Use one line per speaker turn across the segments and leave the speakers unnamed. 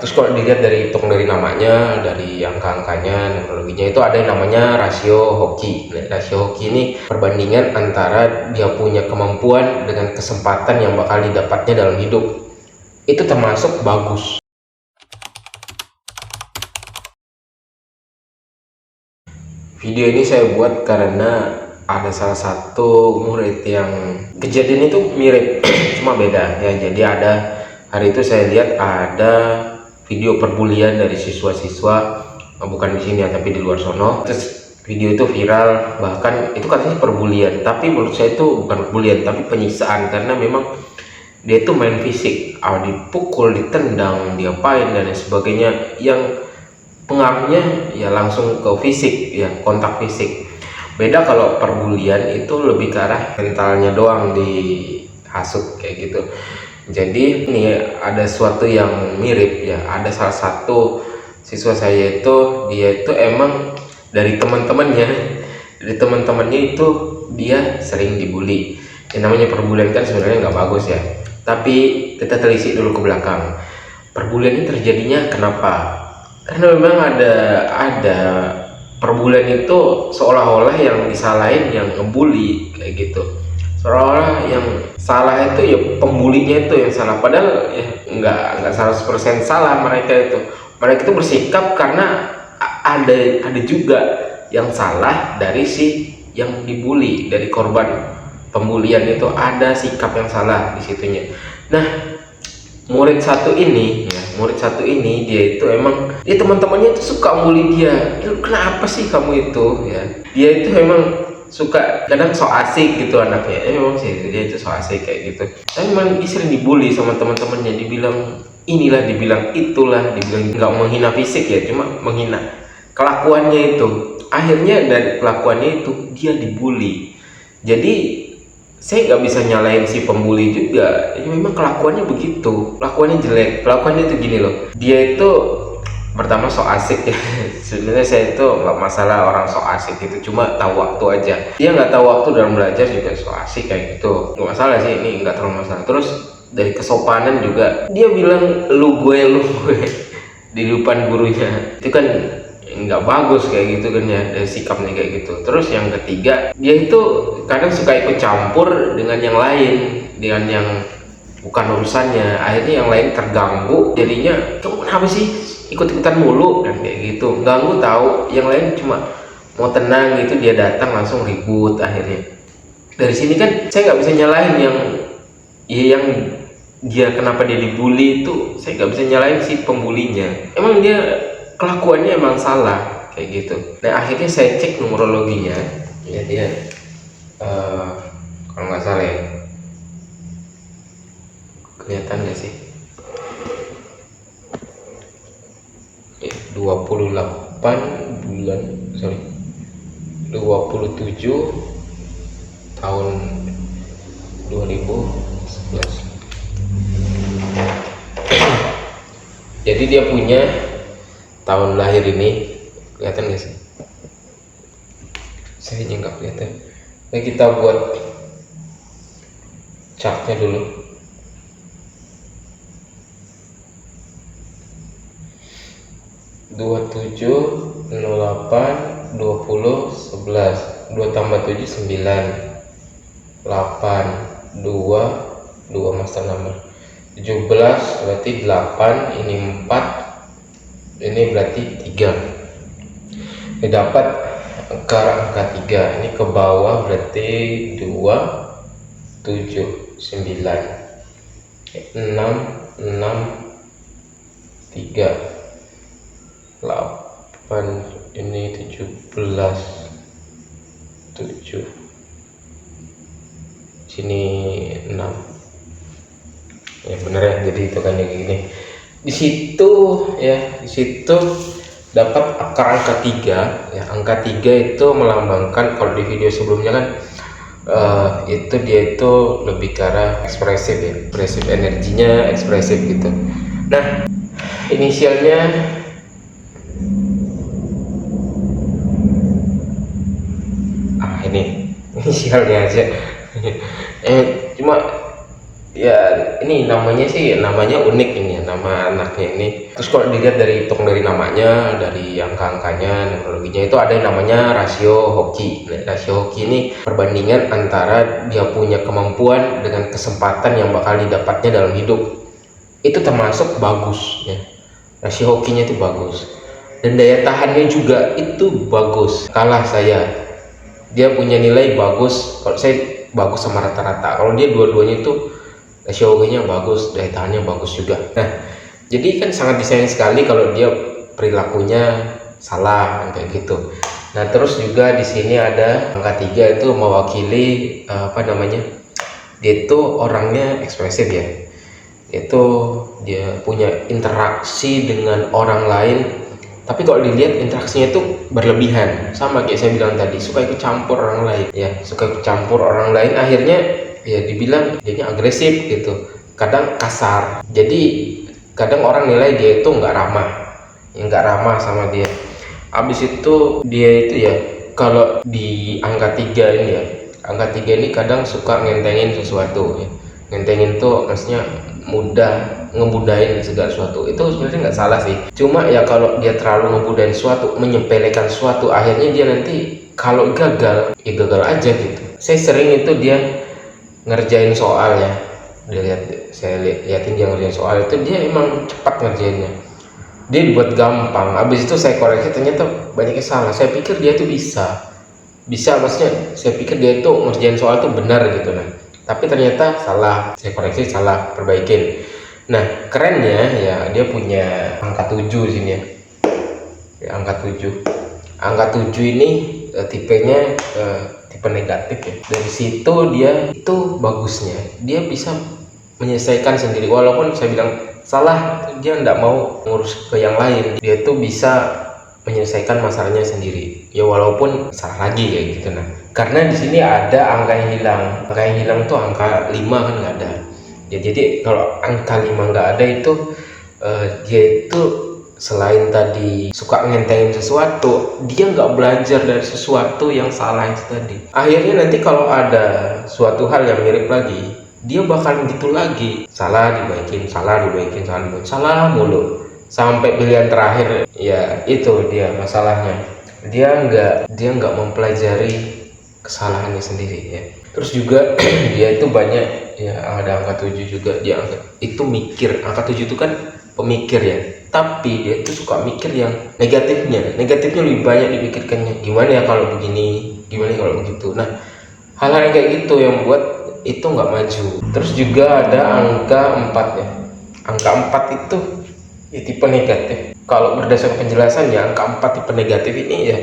Terus kalau dilihat dari hitung dari namanya, dari angka-angkanya, numerologinya itu ada yang namanya rasio hoki. Nah, rasio hoki ini perbandingan antara dia punya kemampuan dengan kesempatan yang bakal didapatnya dalam hidup. Itu termasuk bagus. Video ini saya buat karena ada salah satu murid yang kejadian itu mirip, cuma beda ya. Jadi ada hari itu saya lihat ada video perbulian dari siswa-siswa, bukan di sini ya, tapi di luar sono. Terus video itu viral, bahkan itu katanya perbulian, tapi menurut saya itu bukan perbulian, tapi penyiksaan, karena memang dia itu main fisik, dipukul, ditendang, diapain dan sebagainya, yang pengaruhnya ya langsung ke fisik ya, kontak fisik. Beda kalau perbulian itu lebih ke arah mentalnya doang dihasut kayak gitu. Jadi ini ada sesuatu yang mirip ya. Ada salah satu siswa saya itu, dia itu emang dari teman-temannya itu dia sering dibully. Yang namanya perbulian kan sebenarnya nggak bagus ya. Tapi kita telisik dulu ke belakang. Perbulian ini terjadinya kenapa? Karena memang ada perbulian itu seolah-olah yang disalahin yang ngebully kayak gitu. Seolah-olah yang salah itu ya pembulinya itu yang salah, padahal ya nggak 100% salah mereka itu bersikap karena ada juga yang salah dari si yang dibully, dari korban pembulian itu ada sikap yang salah di situnya. Nah, murid satu ini dia itu emang dia teman-temannya itu suka bully dia. Kenapa sih kamu itu ya? Dia itu emang suka kadang so asik gitu anaknya, memang sih dia itu so asik kayak gitu. Tapi memang dia sering dibully sama teman-temannya, dibilang inilah, dibilang itulah, dibilang nggak menghina fisik ya, cuma menghina kelakuannya itu. Akhirnya dari kelakuannya itu dia dibully. Jadi saya nggak bisa nyalain si pembuli juga, ya, memang kelakuannya begitu, kelakuannya jelek, kelakuannya itu gini loh. Dia itu pertama so asik ya. Sebenarnya saya itu nggak masalah orang so asik itu, cuma tahu waktu aja. Dia nggak tahu waktu dalam belajar juga so asik kayak gitu, nggak masalah sih, ini nggak terlalu masalah. Terus dari kesopanan juga dia bilang lu gue di depan gurunya, itu kan nggak bagus kayak gitu kan ya, dari sikapnya kayak gitu. Terus yang ketiga, dia itu kadang suka ikut campur dengan yang lain, dengan yang bukan urusannya. Akhirnya yang lain terganggu, jadinya kamu kenapa sih ikut-ikutan mulu dan kayak gitu, ganggu tahu. Yang lain cuma mau tenang gitu, dia datang langsung ribut. Akhirnya dari sini kan saya nggak bisa nyalahin yang dia kenapa dia dibully itu, saya nggak bisa nyalahin si pembulinya, emang dia kelakuannya emang salah kayak gitu. Nah akhirnya saya cek numerologinya ya, dia kalau nggak salah ya, kelihatan nggak sih, 28 bulan 27 tahun 2011. Jadi dia punya tahun lahir ini, kelihatan gak sih? Saya aja nggak kelihatan. Nah kita buat chartnya dulu. Dua 27 08 20 11 2 tambah 7 9 8 2 master number 17 berarti 8, ini 4, ini berarti 3. Ini dapat angka 3, ini ke bawah berarti 2 7 9 6 6 3 8, ini 17 7, sini 6 ya, bener ya. Jadi itu kan kayak gini. Di situ dapat angka 3 ya. Angka 3 itu melambangkan, kalau di video sebelumnya kan itu dia itu lebih ke arah ekspresif ya, ekspresif, energinya ekspresif gitu. Nah inisialnya ini inisialnya aja cuma ya ini namanya unik, ini nama anaknya ini. Terus kalau dilihat dari hitung dari namanya, dari angka-angkanya, numerologinya, itu ada yang namanya rasio hoki. Nah, rasio hoki ini perbandingan antara dia punya kemampuan dengan kesempatan yang bakal didapatnya dalam hidup. Itu termasuk bagus ya. Rasio hokinya itu bagus. Dan daya tahannya juga itu bagus. Kalah saya. Dia punya nilai bagus. Kalau saya bagus sama rata-rata. Kalau dia dua-duanya itu rasio hokinya bagus, daya tahannya bagus juga. Nah, jadi kan sangat disayang sekali kalau dia perilakunya salah kayak gitu. Nah, terus juga di sini ada angka 3 itu mewakili dia itu orangnya ekspresif ya. Itu dia punya interaksi dengan orang lain, tapi kalau dilihat interaksinya itu berlebihan, sama kayak saya bilang tadi, suka ikut campur orang lain ya, suka ikut campur orang lain, akhirnya ya dibilang jadi agresif gitu, kadang kasar, jadi kadang orang nilai dia itu nggak ramah sama dia. Habis itu dia itu ya, kalau di angka 3 ini ya, angka 3 ini kadang suka ngentengin sesuatu ya. Ngentengin tuh maksudnya mudah ngebudain segala sesuatu. Itu sebenarnya nggak salah sih, cuma ya kalau dia terlalu ngebudain sesuatu, menyepelekan sesuatu, akhirnya dia nanti kalau gagal ya gagal aja gitu. Saya sering itu dia ngerjain soal ya, saya liatin dia ngerjain soal, itu dia emang cepat ngerjainnya, dia dibuat gampang. Habis itu saya koreksi, ternyata banyaknya salah. Saya pikir dia tuh bisa maksudnya saya pikir dia tuh ngerjain soal tuh benar gitu, nah tapi ternyata salah. Saya koreksi, salah, perbaikin. Nah, kerennya ya dia punya angka 7 sini ya, angka 7 ini tipenya tipe negatif ya. Dari situ dia itu bagusnya dia bisa menyelesaikan sendiri, walaupun saya bilang salah, dia nggak mau ngurus ke yang lain, dia tuh bisa menyelesaikan masalahnya sendiri ya, walaupun salah lagi kayak gitu. Nah, karena di sini ada angka yang hilang tuh angka 5 kan nggak ada ya. Jadi kalau angka 5 nggak ada itu dia itu selain tadi suka ngentengin sesuatu, dia nggak belajar dari sesuatu yang salah itu tadi. Akhirnya nanti kalau ada suatu hal yang mirip lagi, dia bakal gitu lagi, salah dibaikin, salah mulu sampai pilihan terakhir ya. Itu dia masalahnya, dia nggak mempelajari kesalahannya sendiri ya. Terus juga dia itu banyak ya, ada angka 7 juga, dia itu mikir. Angka 7 itu kan pemikir ya, tapi dia itu suka mikir yang negatifnya lebih banyak dipikirkannya, gimana ya kalau begini, gimana kalau begitu. Nah, hal-hal kayak gitu yang buat itu nggak maju. Terus juga ada angka 4 ya. Angka 4 itu ya tipe negatif. Kalau berdasarkan penjelasan ya, angka 4 tipe negatif ini ya,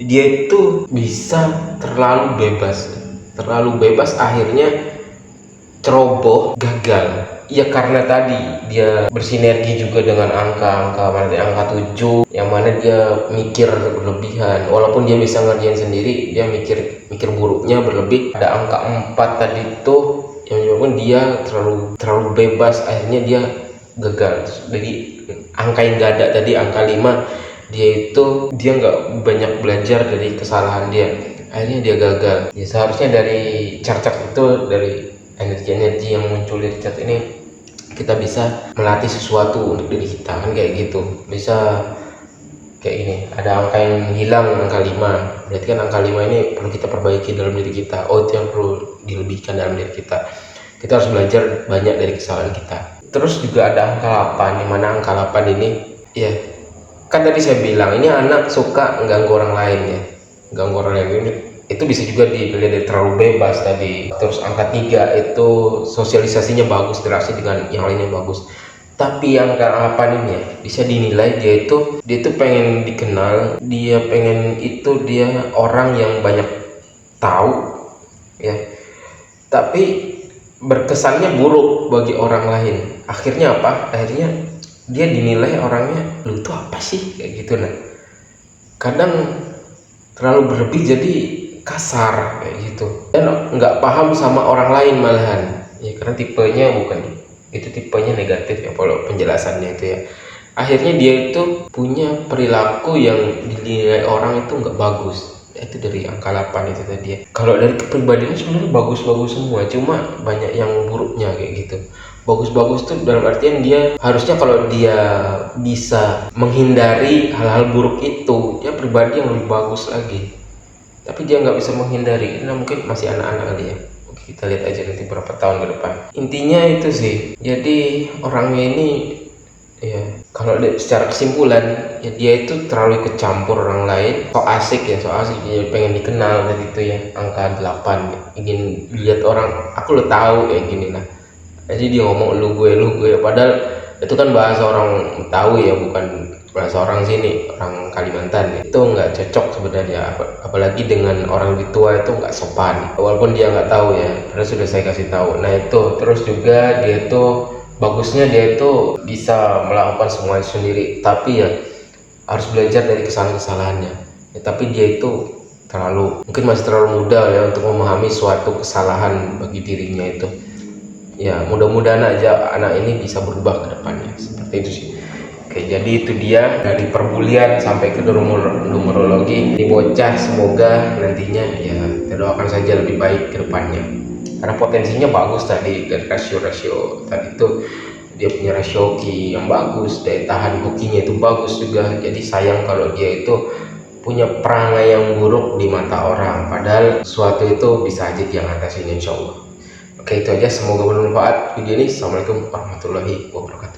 dia itu bisa terlalu bebas, akhirnya ceroboh, gagal ya, karena tadi dia bersinergi juga dengan angka 7, yang mana dia mikir berlebihan, walaupun dia bisa ngerjain sendiri, dia mikir buruknya berlebih. Ada angka 4 tadi itu yang menyebabkan dia terlalu bebas, akhirnya dia gagal. Jadi angka yang gak ada tadi, angka 5, dia nggak banyak belajar dari kesalahan dia, akhirnya dia gagal ya. Seharusnya dari chart itu, dari energi yang muncul dari chart ini, kita bisa melatih sesuatu untuk diri kita kan, kayak gitu. Bisa kayak ini, ada angka yang hilang, angka 5, berarti kan angka 5 ini perlu kita perbaiki dalam diri kita. Itu yang perlu dilebihkan dalam diri kita. Kita harus belajar banyak dari kesalahan kita. Terus juga ada angka 8, dimana angka 8 ini ya, kan tadi saya bilang ini anak suka ganggu orang lain ya, ini itu bisa juga dilihat dari terlalu bebas tadi. Terus angka 3 itu sosialisasinya bagus, interaksi dengan yang lainnya bagus. Tapi angka 8 ini ya, bisa dinilai dia itu pengen dikenal, dia orang yang banyak tahu ya, tapi berkesannya buruk bagi orang lain. Akhirnya apa? Akhirnya dia dinilai orangnya, lu tuh apa sih, kayak gitu. Nah, kadang terlalu berlebih jadi kasar kayak gitu, dan nggak paham sama orang lain malahan ya, karena tipenya tipenya negatif ya, kalau penjelasannya itu ya. Akhirnya dia itu punya perilaku yang dinilai orang itu nggak bagus. Itu dari angka 8 itu tadi ya. Kalau dari kepribadiannya sebenarnya bagus-bagus semua, cuma banyak yang buruknya kayak gitu. Bagus-bagus tuh dalam artian dia harusnya kalau dia bisa menghindari hal-hal buruk itu, dia pribadi yang lebih bagus lagi. Tapi dia nggak bisa menghindari, karena mungkin masih anak-anak kali ya. Oke, kita lihat aja nanti berapa tahun ke depan. Intinya itu sih. Jadi orangnya ini ya, kalau secara kesimpulan ya, dia itu terlalu ikut campur orang lain. So asik dia pengen dikenal dari itu ya, angka 8 ingin lihat orang, aku lo tahu ya gini nah. Jadi dia ngomong lu gue, padahal itu kan bahasa orang tahu ya, bukan bahasa orang sini, orang Kalimantan ya. Itu nggak cocok sebenarnya, apalagi dengan orang lebih tua itu nggak sopan, walaupun dia nggak tahu ya, karena sudah saya kasih tahu. Nah itu terus juga dia itu bagusnya dia itu bisa melakukan semuanya sendiri, tapi ya harus belajar dari kesalahan-kesalahannya ya. Tapi dia itu mungkin masih terlalu muda ya untuk memahami suatu kesalahan bagi dirinya itu ya. Mudah-mudahan aja anak ini bisa berubah ke depannya, seperti itu sih. Oke, jadi itu dia dari perbulian sampai ke numerologi. Ini bocah semoga nantinya ya, kita doakan saja lebih baik ke depannya, karena potensinya bagus tadi. Dari rasio tadi itu dia punya rasio hoki yang bagus, daya tahan hokinya itu bagus juga. Jadi sayang kalau dia itu punya perangai yang buruk di mata orang, padahal suatu itu bisa aja dia ngatasin, insya Allah. Oke, itu aja, semoga bermanfaat video ini. Assalamualaikum warahmatullahi wabarakatuh.